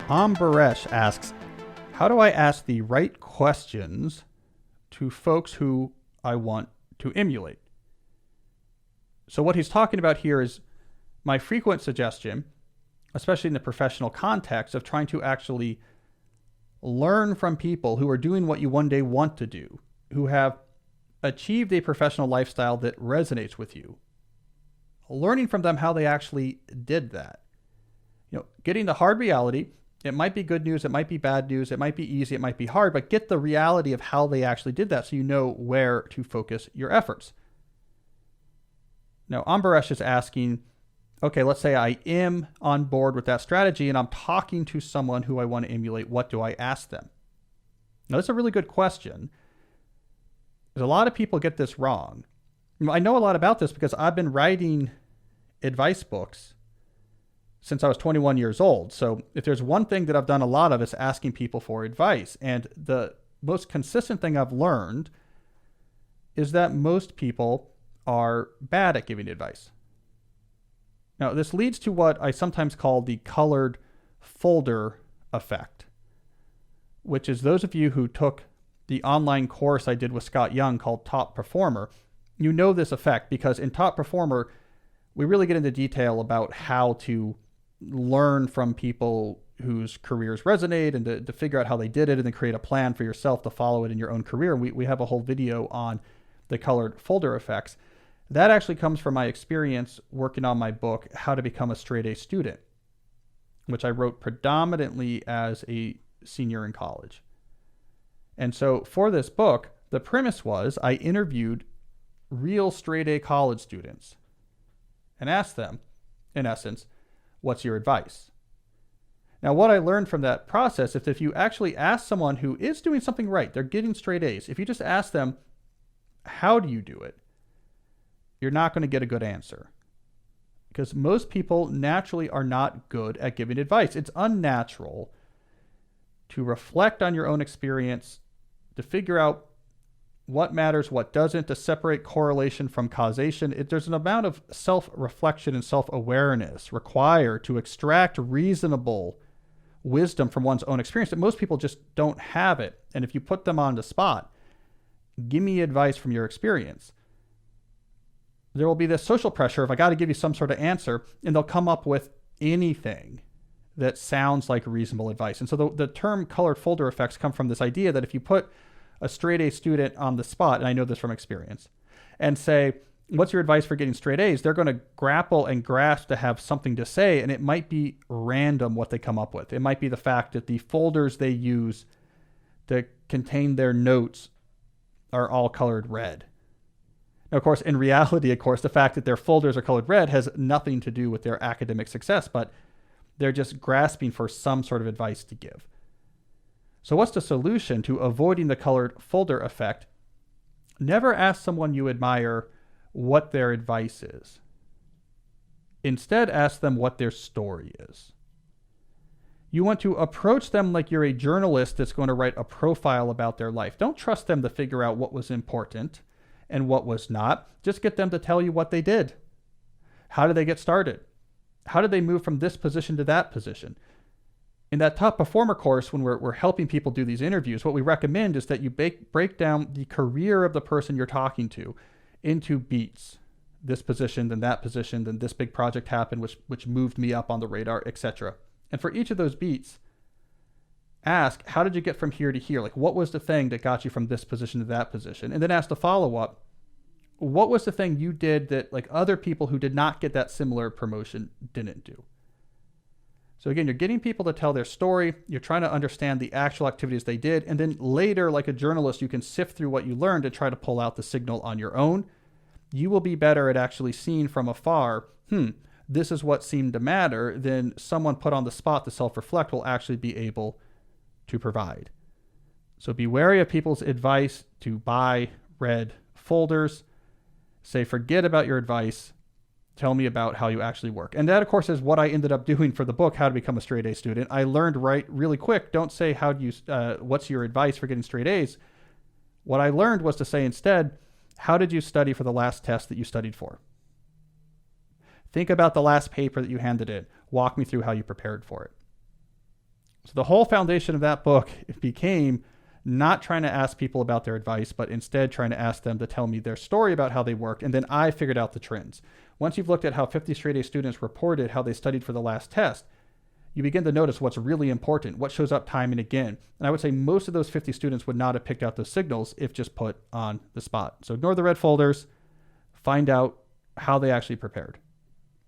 Ambaresh asks, how do I ask the right questions to folks who I want to emulate? So what he's talking about here is my frequent suggestion, especially in the professional context, of trying to actually learn from people who are doing what you one day want to do, who have achieved a professional lifestyle that resonates with you. Learning from them how they actually did that. Getting the hard reality. It might be good news, it might be bad news, it might be easy, it might be hard, but get the reality of how they actually did that so you know where to focus your efforts. Now, Ambaresh is asking, okay, let's say I am on board with that strategy and I'm talking to someone who I want to emulate. What do I ask them? Now, that's a really good question. Because a lot of people get this wrong. I know a lot about this because I've been writing advice books since I was 21 years old. So if there's one thing that I've done a lot of, is asking people for advice. And the most consistent thing I've learned is that most people are bad at giving advice. Now, this leads to what I sometimes call the colored folder effect, which is those of you who took the online course I did with Scott Young called Top Performer, you know this effect because in Top Performer, we really get into detail about how to learn from people whose careers resonate and to figure out how they did it and then create a plan for yourself to follow it in your own career. And we have a whole video on the colored folder effects. That actually comes from my experience working on my book, How to Become a Straight A Student, which I wrote predominantly as a senior in college. And so for this book, the premise was I interviewed real straight A college students and asked them, in essence, what's your advice? Now, what I learned from that process is if you actually ask someone who is doing something right, they're getting straight A's, if you just ask them, how do you do it? You're not going to get a good answer. Because most people naturally are not good at giving advice. It's unnatural to reflect on your own experience, to figure out what matters, what doesn't, to separate correlation from causation. There's an amount of self-reflection and self-awareness required to extract reasonable wisdom from one's own experience that most people just don't have it. And if you put them on the spot, give me advice from your experience, there will be this social pressure of I got to give you some sort of answer, and they'll come up with anything that sounds like reasonable advice. And so the term colored folder effects come from this idea that if you put a straight A student on the spot, and I know this from experience, and say, what's your advice for getting straight A's? They're going to grapple and grasp to have something to say, and it might be random what they come up with. It might be the fact that the folders they use to contain their notes are all colored red. Now, of course, in reality, the fact that their folders are colored red has nothing to do with their academic success, but they're just grasping for some sort of advice to give. So what's the solution to avoiding the colored folder effect? Never ask someone you admire what their advice is. Instead, ask them what their story is. You want to approach them like you're a journalist that's going to write a profile about their life. Don't trust them to figure out what was important and what was not. Just get them to tell you what they did. How did they get started? How did they move from this position to that position? In that Top Performer course, when we're helping people do these interviews, what we recommend is that you break down the career of the person you're talking to into beats. This position, then that position, then this big project happened, which moved me up on the radar, etc. And for each of those beats, ask, how did you get from here to here? Like, what was the thing that got you from this position to that position? And then ask the follow-up, what was the thing you did that like other people who did not get that similar promotion didn't do? So again, you're getting people to tell their story. You're trying to understand the actual activities they did. And then later, like a journalist, you can sift through what you learned and try to pull out the signal on your own. You will be better at actually seeing from afar, this is what seemed to matter, than someone put on the spot to self-reflect will actually be able to provide. So be wary of people's advice to buy red folders. Say, forget about your advice. Tell me about how you actually work. And that, of course, is what I ended up doing for the book, How to Become a Straight A Student. I learned really quick. Don't say, what's your advice for getting straight A's? What I learned was to say instead, how did you study for the last test that you studied for? Think about the last paper that you handed in. Walk me through how you prepared for it. So the whole foundation of that book became not trying to ask people about their advice, but instead trying to ask them to tell me their story about how they worked. And then I figured out the trends. Once you've looked at how 50 straight A students reported how they studied for the last test, you begin to notice what's really important, what shows up time and again. And I would say most of those 50 students would not have picked out those signals if just put on the spot. So ignore the red folders, find out how they actually prepared.